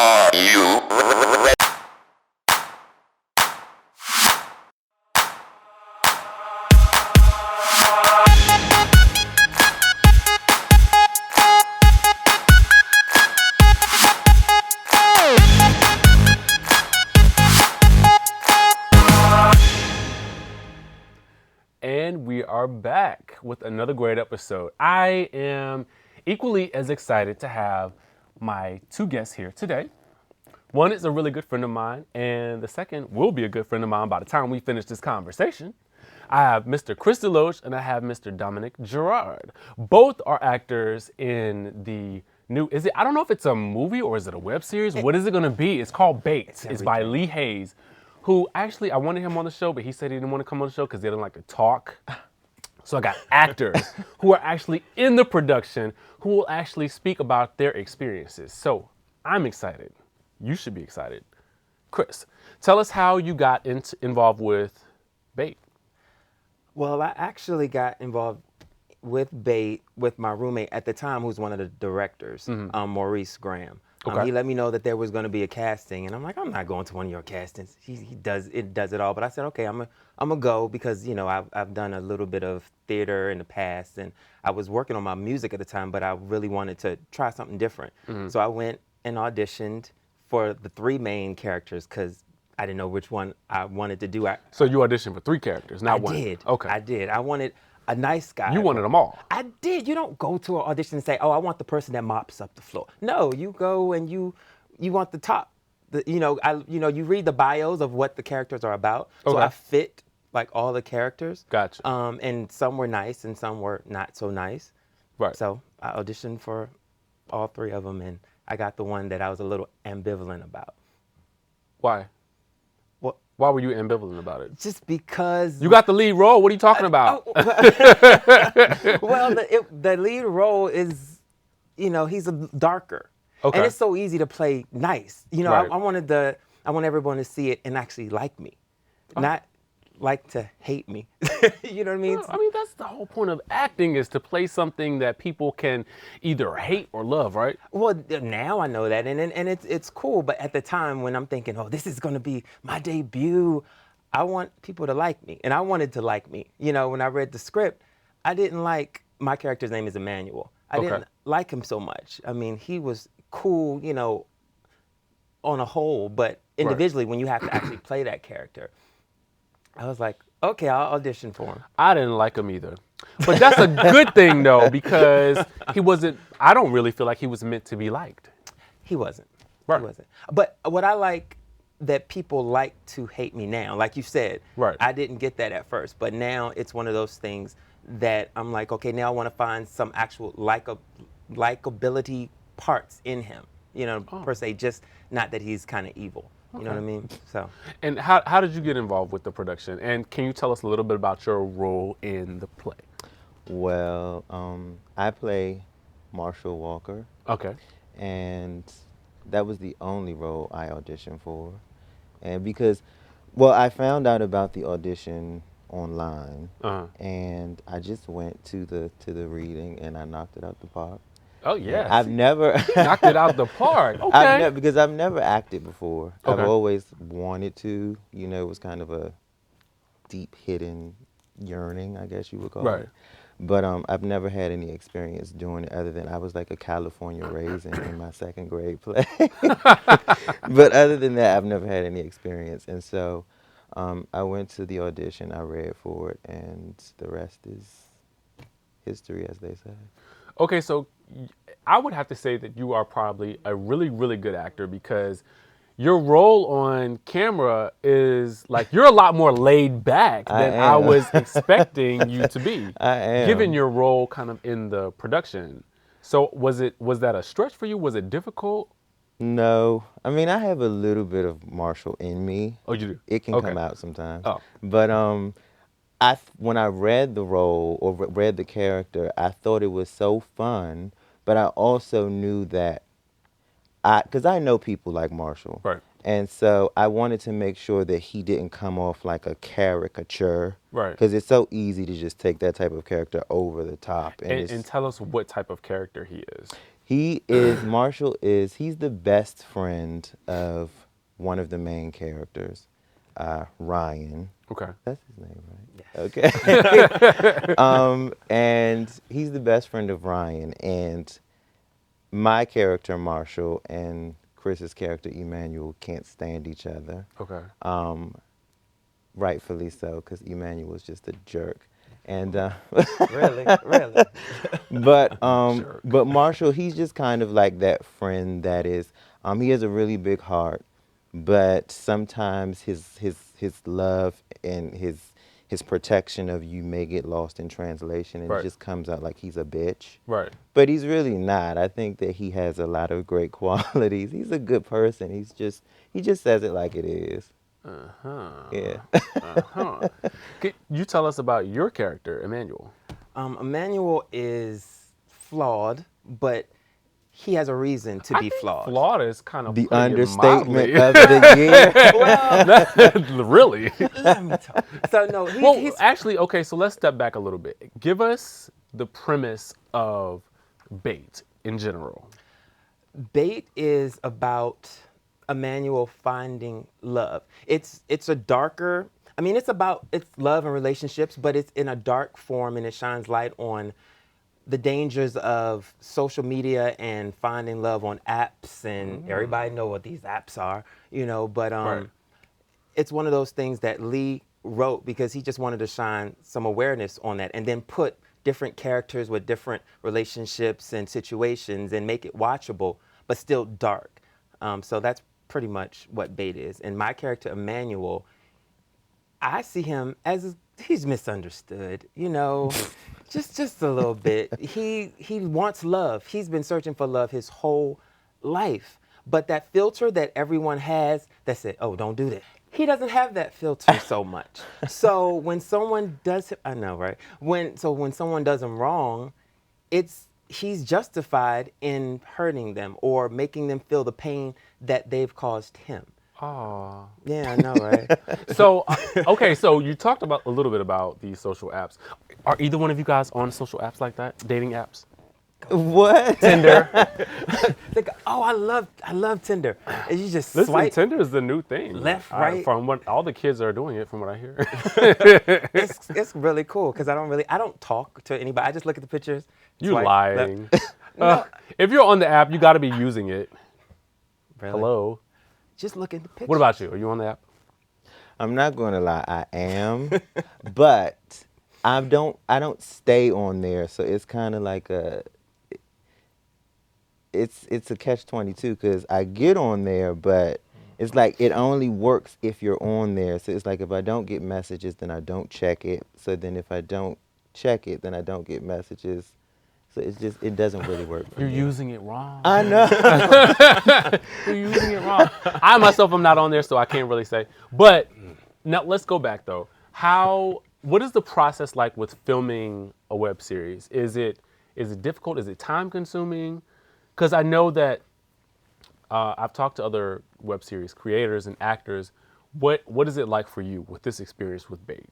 Are you ready? And we are back with another great episode. I am equally as excited to have my two guests here today. One is a really good friend of mine, and the second will be a good friend of mine by the time we finish this conversation. I have Mr. Chris Deloatch and I have Mr. Dominick Gerrard. Both are actors in the new, I don't know if it's a movie or is it a web series? What is it going to be? It's called Bait. It's by Lee Hayes, who actually, I wanted him on the show, but he said he didn't want to come on the show because he didn't like to talk. So I got actors who are actually in the production who will actually speak about their experiences. So I'm excited. You should be excited. Chris, tell us how you got involved with Bait. Well, I actually got involved with Bait with my roommate at the time, who's one of the directors, Maurice Graham. Okay. He let me know that there was going to be a casting, and I'm like, I'm not going to one of your castings. He does it all, but I said, okay, I'm gonna go because I've done a little bit of theater in the past, and I was working on my music at the time, but I really wanted to try something different. So I went and auditioned for the three main characters because I didn't know which one I wanted to do. So you auditioned for three characters, not one. I did. Okay. I did. I wanted a nice guy. You wanted them all. I did. You don't go to an audition and say, "Oh, I want the person that mops up the floor." No, you go and you want the top. You read the bios of what the characters are about. So Okay. I fit like all the characters. Gotcha. And some were nice and some were not so nice. Right. So I auditioned for all three of them, and I got the one that I was a little ambivalent about. Why? Well, Why were you ambivalent about it? just because You got the lead role. What are you talking about? Well, the lead role is, he's a darker. Okay. And it's so easy to play nice. Right. I want everyone to see it and actually like me, not like to hate me. You know what I mean? I mean, that's the whole point of acting, is to play something that people can either hate or love, right? Well, now I know that, and it's cool. But at the time when I'm thinking, oh, this is going to be my debut, I want people to like me, and I wanted to like me. When I read the script, I didn't like, my character's name is Emmanuel. I didn't like him so much. I mean, he was cool, on a whole, but individually, when you have to actually play that character, I was like, okay, I'll audition for him. I didn't like him either. But that's a good thing, though, because I don't really feel like he was meant to be liked. He wasn't. Right. He wasn't. But what I like that people like to hate me now, like you said, Right. I didn't get that at first, but now it's one of those things that I'm like, okay, now I want to find some actual likability parts in him, per se, just not that he's kind of evil. You know what I mean? So. And how did you get involved with the production? And can you tell us a little bit about your role in the play? Well, I play Marshall Walker, Okay. and that was the only role I auditioned for. And because, well, I found out about the audition online, and I just went to the reading, and I knocked it out the park. Oh, yeah. I've never knocked it out the park. Okay. because I've never acted before. Okay. I've always wanted to. It was kind of a deep hidden yearning, I guess you would call Right. it. But I've never had any experience doing it other than I was like a California raisin in my second grade play. But other than that, I've never had any experience. And so I went to the audition, I read for it, and the rest is history, as they say. Okay, so I would have to say that you are probably a really, really good actor, because your role on camera is like, you're a lot more laid back than I was expecting you to be. I am. Given your role kind of in the production. So was that a stretch for you? Was it difficult? No. I mean, I have a little bit of Marshall in me. Oh, you do? It can Okay. come out sometimes. Oh. But when I read the role or read the character, I thought it was so fun, but I also knew that because I know people like Marshall. Right. And so I wanted to make sure that he didn't come off like a caricature. Right. Because it's so easy to just take that type of character over the top. And tell us what type of character he is. He's the best friend of one of the main characters, Ryan. Okay. That's his name, right? Okay. And he's the best friend of Ryan, and my character Marshall and Chris's character Emmanuel can't stand each other. Okay. Rightfully so, because Emmanuel was just a jerk. And Really? Really? but Jerk. but Marshall, he's just kind of like that friend that is. He has a really big heart, but sometimes his love and his protection of you may get lost in translation, and Right. it just comes out like he's a bitch. Right. But he's really not. I think that he has a lot of great qualities. He's a good person. He just says it like it is. Yeah. Could you tell us about your character, Emmanuel? Emmanuel is flawed, but he has a reason to be flawed. Flawed is kind of The putting it understatement mildly. of the year. Well, Really? let me talk. So no, Well, he's actually, okay, so let's step back a little bit. Give us the premise of Bait in general. Bait is about Emmanuel finding love. It's a darker. I mean, it's love and relationships, but it's in a dark form, and it shines light on the dangers of social media and finding love on apps, and everybody know what these apps are, but Right. it's one of those things that Lee wrote because he just wanted to shine some awareness on that, and then put different characters with different relationships and situations and make it watchable, but still dark. So that's pretty much what Bait is. And my character, Emmanuel, I see him as he's misunderstood, just a little bit. He wants love. He's been searching for love his whole life. But that filter that everyone has that said, oh, don't do that. He doesn't have that filter so much. So when someone does, I know, right? When someone does him wrong, he's justified in hurting them or making them feel the pain that they've caused him. Oh. Yeah, I know, right? So, okay, so you talked about a little bit about these social apps. Are either one of you guys on social apps like that? Dating apps? What? Tinder? Think, oh, I love Tinder. And you just Listen, swipe. Tinder is the new thing. Left, right. From what all the kids are doing it, from what I hear. It's really cool because I don't talk to anybody. I just look at the pictures. You swipe lying. left. If you're on the app, you got to be using it. Really? Hello. Just look at the pictures. What about you? Are you on the app? I'm not going to lie, I am, but I don't stay on there, so it's kind of like it's a catch-22 because I get on there, but it's like it only works if you're on there. So it's like if I don't get messages, then I don't check it. So then if I don't check it, then I don't get messages. So it doesn't really work for You're me. using it wrong. I know. You're using it wrong. I myself am not on there, so I can't really say. But now let's go back though. What is the process like with filming a web series? Is it difficult? Is it time consuming? Because I know that I've talked to other web series creators and actors. What is it like for you with this experience with Bait?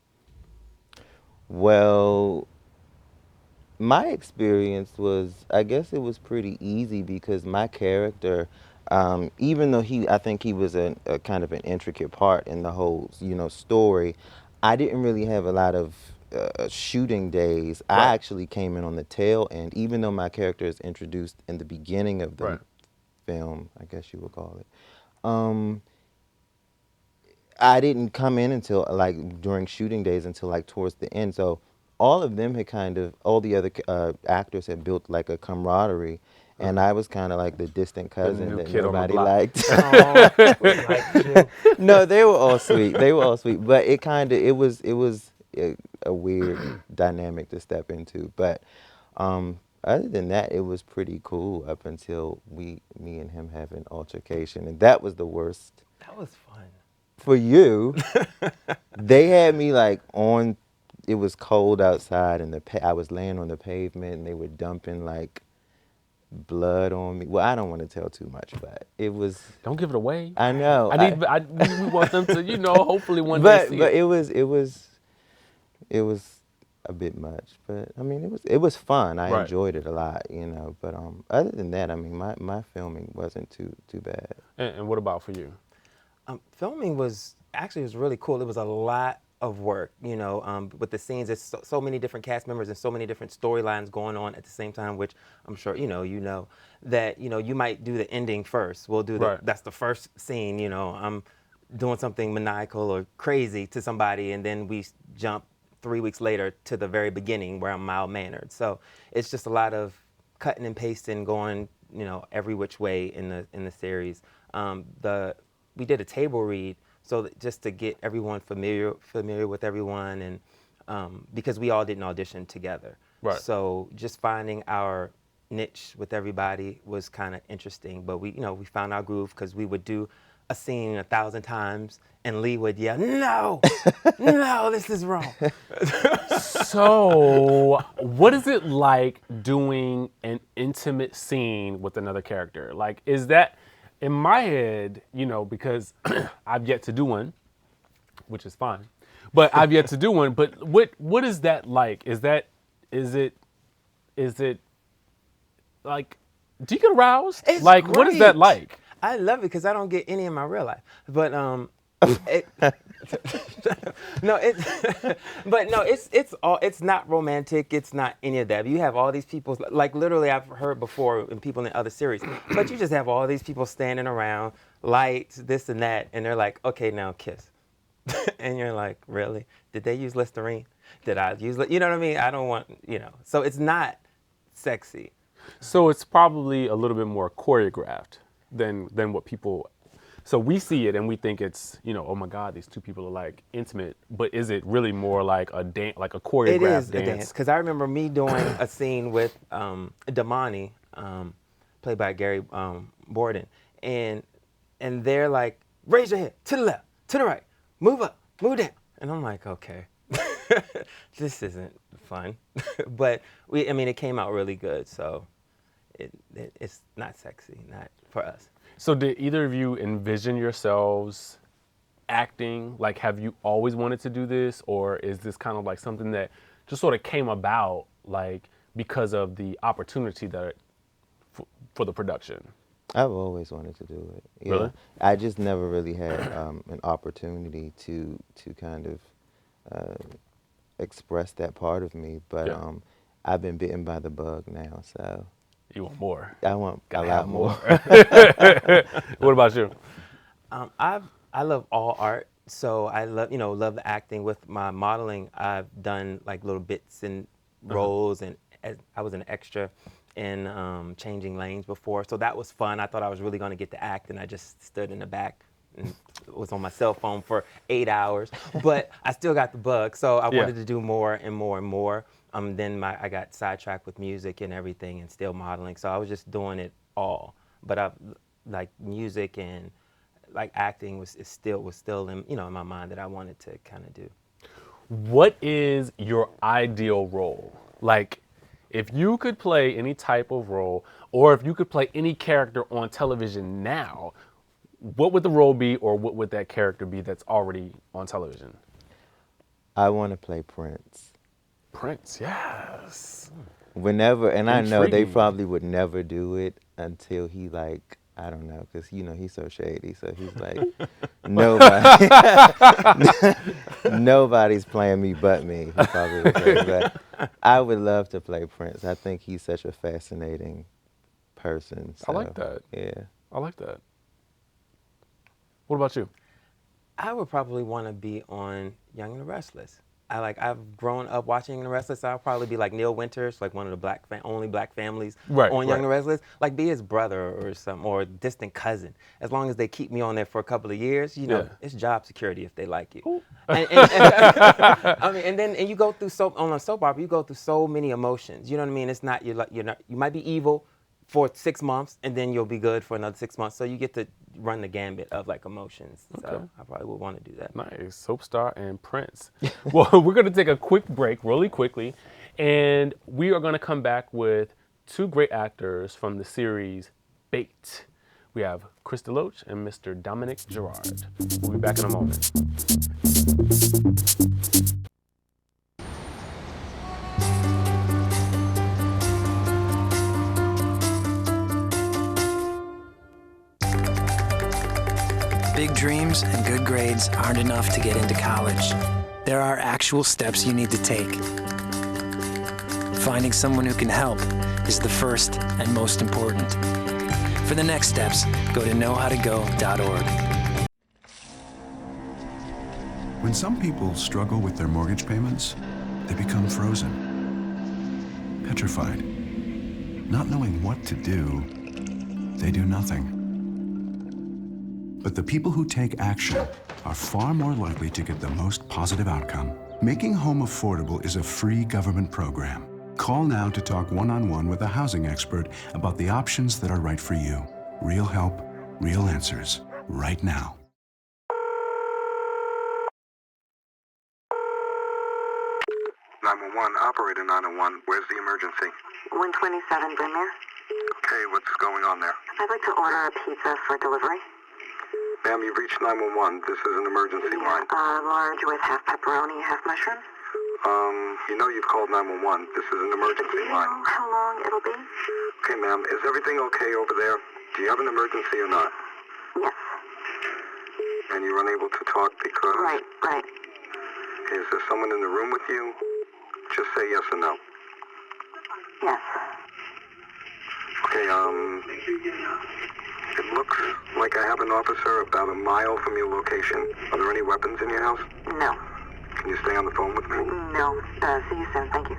Well, my experience was, I guess it was pretty easy because my character, even though I think he was a kind of an intricate part in the whole, story, I didn't really have a lot of shooting days. Right. I actually came in on the tail end, even though my character is introduced in the beginning of the Right. film, I guess you would call it. I didn't come in until during shooting days until towards the end. So all of them had all the other actors had built like a camaraderie, and I was kind of like the distant cousin new that kid on the nobody block. liked. Oh, we like you. No, they were all sweet. They were all sweet, but it was a weird dynamic to step into. But other than that, it was pretty cool up until me and him have an altercation, and that was the worst. That was fun. For you, they had me on. It was cold outside, and I was laying on the pavement, and they were dumping blood on me. Well, I don't want to tell too much, but it was. Don't give it away. I know. We want them to, hopefully one day see but it. it was a bit much. But I mean, it was fun. I Right. enjoyed it a lot, you know. But other than that, I mean, my filming wasn't too bad. And what about for you? Filming was really cool. It was a lot of work, you know, with the scenes. There's so many different cast members and so many different storylines going on at the same time, which I'm sure you know that you might do the ending first. We'll do Right. that's the first scene. You know, I'm doing something maniacal or crazy to somebody, and then we jump 3 weeks later to the very beginning where I'm mild mannered. So it's just a lot of cutting and pasting, going every which way in the series. We did a table read, so that just to get everyone familiar with everyone, and because we all didn't audition together. Right. So just finding our niche with everybody was kind of interesting. But we found our groove because we would do a scene 1,000 times, and Lee would yell, "No, no, this is wrong." So, what is it like doing an intimate scene with another character? Like, is that, in my head, because I've yet to do one, which is fine, but I've yet to do one. But what is that like? Is it like, do you get aroused? It's like, what is that great. like? I love it because I don't get any in my real life. But it's not romantic. It's not any of that. You have all these people, like literally I've heard before in people in other series, but you just have all these people standing around, lights, this and that, and they're like, okay, now kiss. And you're like, really? Did they use Listerine? Did I use, you know what I mean? I don't want, so it's not sexy. So it's probably a little bit more choreographed than what people. So we see it and we think it's, oh my God, these two people are like intimate. But is it really more like a dance, like a choreographed It is dance? a dance because I remember me doing a scene with Damani, played by Gary Borden, and they're like, raise your head to the left, to the right, move up, move down, and I'm like, okay, this isn't fun, but it came out really good, so it's not sexy, not for us. So did either of you envision yourselves acting? Like, have you always wanted to do this? Or is this kind of like something that just sort of came about, like, because of the opportunity that for the production? I've always wanted to do it. Yeah. Really? I just never really had an opportunity to kind of express that part of me. But Yeah. I've been bitten by the bug now, so. You want more? I want a Gotta lot have more. What about you? I love all art, so I love the acting. With my modeling, I've done like little bits and roles, and I was an extra in Changing Lanes before, so that was fun. I thought I was really going to get to act, and I just stood in the back and was on my cell phone for 8 hours, but I still got the bug, so I wanted to do more and more and more. Then I got sidetracked with music and everything, and still modeling. So I was just doing it all. But like music and like acting was still in in my mind that I wanted to kind of do. What is your ideal role? Like, if you could play any type of role, or if you could play any character on television now, what would the role be, or what would that character be that's already on television? I want to play Prince. Prince, yes. Whenever, and I know they Intriguing. probably would never do it until he like, I don't know, because he's so shady. So he's like, nobody, nobody's playing me but me. He probably would say, but I would love to play Prince. I think he's such a fascinating person. So, I like that. Yeah. I like that. What about you? I would probably want to be on Young and the Restless. I've grown up watching Young and the Restless. I'll probably be like Neil Winters, like one of the only black families Right, on Young right. and the Restless. Like be his brother or something, or a distant cousin. As long as they keep me on there for a couple of years, Yeah. it's job security if they like you. Ooh. And you go through on a soap opera, you go through so many emotions. You know what I mean? It's not you might be evil for 6 months, and then you'll be good for another 6 months. So you get to run the gambit of like emotions. Okay. So I probably would want to do that. Nice. Soap star and Prince. Well, we're going to take a quick break really quickly, and we are going to come back with two great actors from the series Bait. We have Chris Deloatch and Mr. Dominick Gerrard. We'll be back in a moment. dreams and good grades aren't enough to get into college. There are actual steps you need to take. Finding someone who can help is the first and most important. For the next steps, go to knowhowtogo.org. When some people struggle with their mortgage payments, they become frozen, petrified. Not knowing what to do, they do nothing. But the people who take action are far more likely to get the most positive outcome. Making Home Affordable is a free government program. Call now to talk one-on-one with a housing expert about the options that are right for you. Real help, real answers, right now. Operator 901, where's the emergency? 127 Brynmere. Okay, what's going on there? I'd like to order a pizza for delivery. Ma'am, you've reached 911. This is an emergency line. Large with half pepperoni, half mushrooms. You know you've called 911. This is an emergency Do you line. know how long it'll be? Okay, ma'am, is everything okay over there? Do you have an emergency or not? Yes. And you're unable to talk because... Right. Is there someone in the room with you? Just say yes or no. Yes. Okay, it looks like I have an officer about a mile from your location. Are there any weapons in your house? No. Can you stay on the phone with me? No. See you soon. Thank you.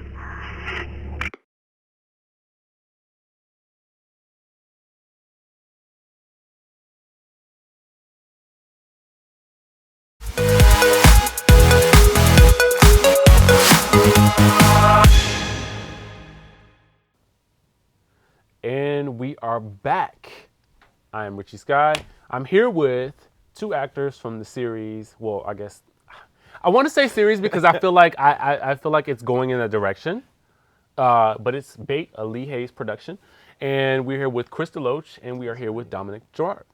And we are back. I am Richie Skye. I'm here with two actors from the series. Well, I guess I want to say series because I feel like I feel like it's going in a direction. But it's Bait, a Lee Hayes production. And we're here with Chris Deloatch, and we are here with Dominick Gerrard.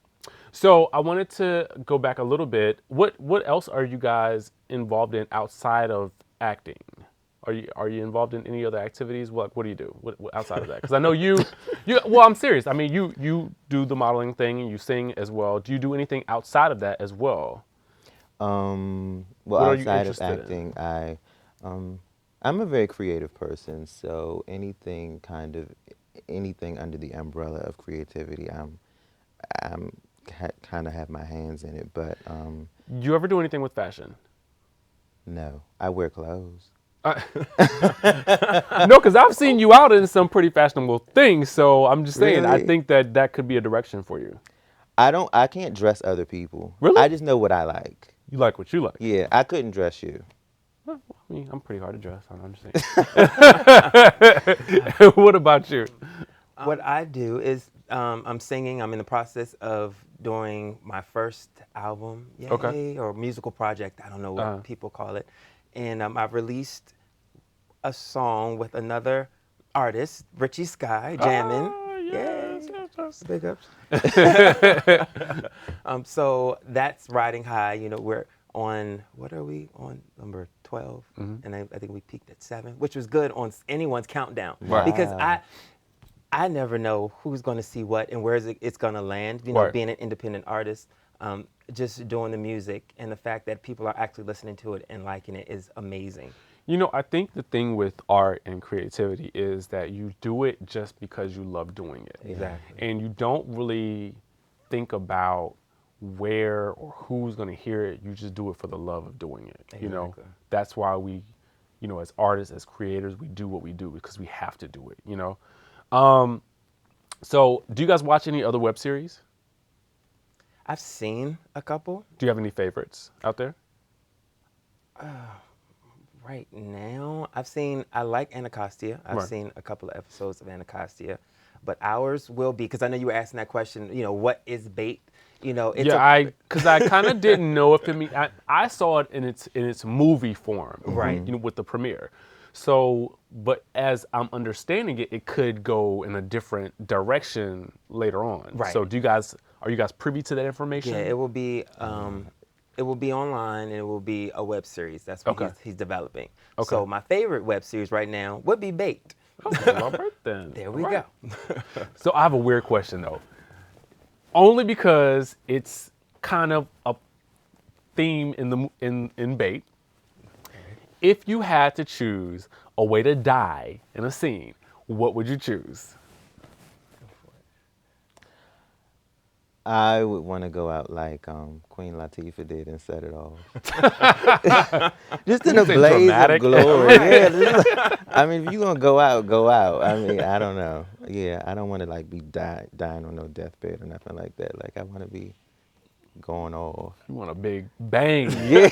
So I wanted to go back a little bit. What else are you guys involved in outside of acting? Are you involved in any other activities? What do you do what outside of that? Because I know you. Well, I'm serious. I mean, you do the modeling thing and you sing as well. Do you do anything outside of that as well? Well, What outside of acting, I'm a very creative person. So anything under the umbrella of creativity, I'm kind of have my hands in it. But You ever do anything with fashion? no, I wear clothes. No, because I've seen you out in some pretty fashionable things. So I'm just saying, I Really? think that could be a direction for you. I can't dress other people. Really? I just know what I like. You like what you like. Yeah, I couldn't dress you. Well, I mean, I'm pretty hard to dress. I'm just saying. What about you? What I do is I'm singing. I'm in the process of doing my first album, yay, Okay. or musical project. I don't know what people call it. And I've released a song with another artist, Richie Skye, jamming. Yes. Big ups. So that's riding high. You know, we're on, what are we on? Number 12. And I think we peaked at 7, which was good on anyone's countdown. Right. Because I never know who's going to see what and where it's going to land. You know, Right. being an independent artist, just doing the music and the fact that people are actually listening to it and liking it is amazing. You know, I think the thing with art and creativity is that you do it just because you love doing it. Exactly. And you don't really think about where or who's going to hear it. You just do it for the love of doing it. You know, Exactly. that's why we, you know, as artists, as creators, we do what we do because we have to do it, you know. So do you guys watch any other web series? I've seen a couple. Do you have any favorites out there? Right now, I like Anacostia. I've Right. seen a couple of episodes of Anacostia, but ours will be, because I know you were asking that question, you know, what is bait? You know, it's because I kind of didn't know if I saw it in its movie form, Right. You know, with the premiere. So, but as I'm understanding it, it could go in a different direction later on. Right. So, are you guys privy to that information? Yeah, it will be online and it will be a web series. That's what Okay. he's developing. Okay. So my favorite web series right now would be Bait. Okay, all right then. There we All right. go. So I have a weird question though. Only because it's kind of a theme in Bait. If you had to choose a way to die in a scene, what would you choose? I would want to go out like Queen Latifah did and set it off. Just in a say blaze dramatic? of glory. Yeah, I mean, if you're going to go out, go out. I mean, I don't know. Yeah, I don't want to like be dying on no deathbed or nothing like that. Like, I want to be going off. You want a big bang. Yeah.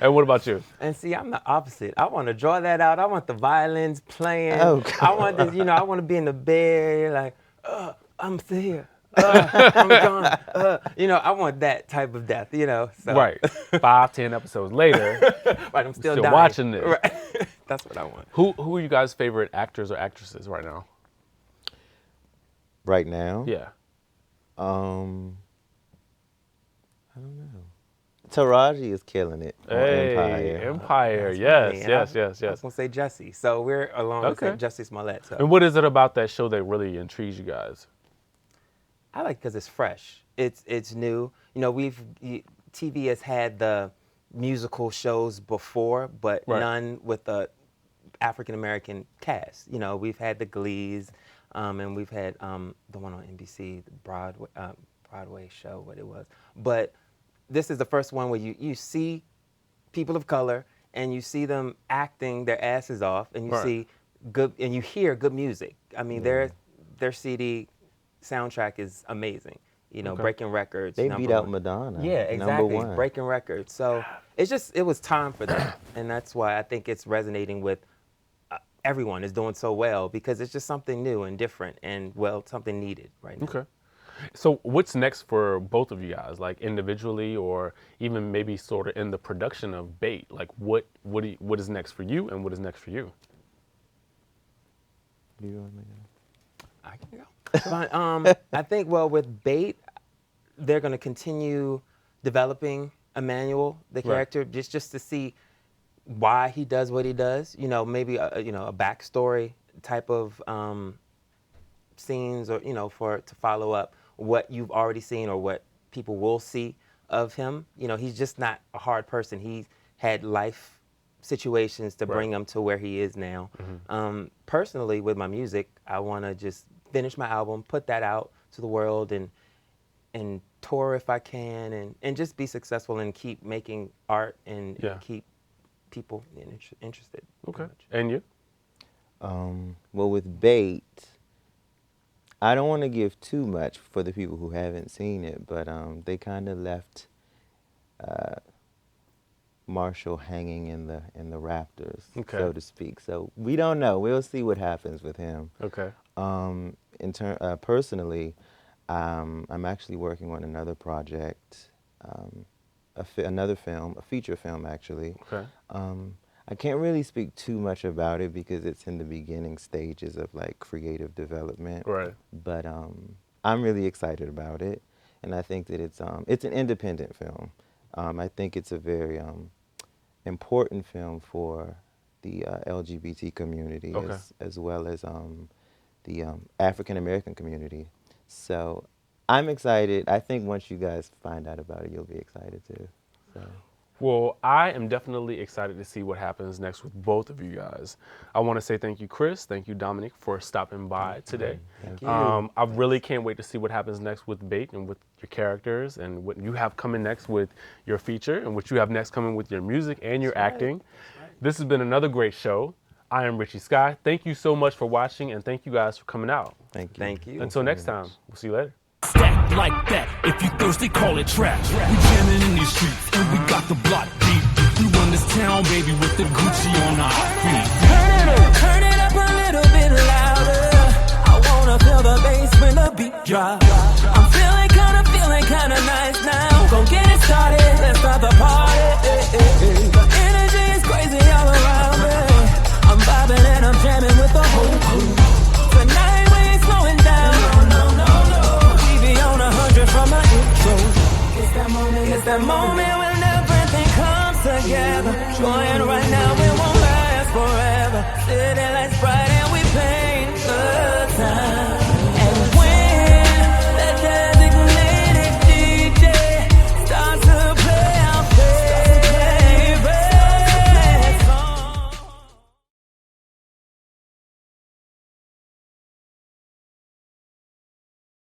And what about you? And see, I'm the opposite. I want to draw that out. I want the violins playing. Oh, I want this, I want to be in the bed, like, I'm still here. I'm gone. I want that type of death, So. Right. 5-10 episodes later, Right, I'm still still dying. watching this. Right. That's what I want. Who are you guys' favorite actors or actresses right now? Right now? Yeah. I don't know. Taraji is killing it on Hey, Empire. Empire. That's Yes, funny. yes, I yes, was yes. going to say Jesse. So we're along Okay. with Jesse Smollett. So. And what is it about that show that really intrigues you guys? I like because it's fresh. It's new. TV has had the musical shows before, but Right. none with the African American cast. We've had the Glees, and we've had the one on NBC, the Broadway show, what it was. But this is the first one where you see people of color and you see them acting their asses off, and you Right. see good and you hear good music. I mean, their CD soundtrack is amazing. Breaking records. They number beat out one. Madonna. Yeah, exactly. Number one. Breaking records. So it was time for that, and that's why I think it's resonating with everyone. Is doing so well because it's just something new and different, and something needed right now. Okay. So what's next for both of you guys, like individually or even maybe sort of in the production of Bait? Like what is next for you and what is next for you? Do you want me to? I can go. But, I think, with Bait, they're going to continue developing Emmanuel, the character, just to see why he does what he does. Maybe a backstory type of scenes, or to follow up what you've already seen or what people will see of him. He's just not a hard person. He had life situations to bring him to where he is now. Mm-hmm. Personally, with my music, I want to just finish my album, put that out to the world, and tour if I can, and just be successful and keep making art and keep people interested. Okay. And you? Well, with Bait, I don't want to give too much for the people who haven't seen it, but they kind of left Marshall hanging in the rafters, so to speak. So we don't know. We'll see what happens with him. Okay. Personally, I'm actually working on another project, another film, a feature film actually. Okay. I can't really speak too much about it because it's in the beginning stages of like creative development. Right. But I'm really excited about it, and I think that it's an independent film. I think it's a very important film for the LGBT community, as well as the African American community. So I'm excited. I think once you guys find out about it, you'll be excited too. So. Well, I am definitely excited to see what happens next with both of you guys. I want to say thank you, Chris. Thank you, Dominic, for stopping by today. Thank you. I really can't wait to see what happens next with Bait and with your characters and what you have coming next with your feature and what you have next coming with your music and your acting. This has been another great show. I am Richie Skye. Thank you so much for watching, and thank you guys for coming out. Thank you. Thank you. Until next time, we'll see you later. Stack like that. If you thirsty, call it trap. We jamming in these streets, and we got the block beat. We run this town, baby, with the Gucci on our feet. Turn it up a little bit louder. I wanna feel the bass when the beat drop. I'm feeling kinda nice now. Gon' get it started, let's start the party. The energy is crazy all around me. I'm vibing and I'm jamming with the whole crew. Tonight we ain't slowing down. On 100 from my intro. It's that moment when everything comes together. Going right now, it won't last forever. City lights bright.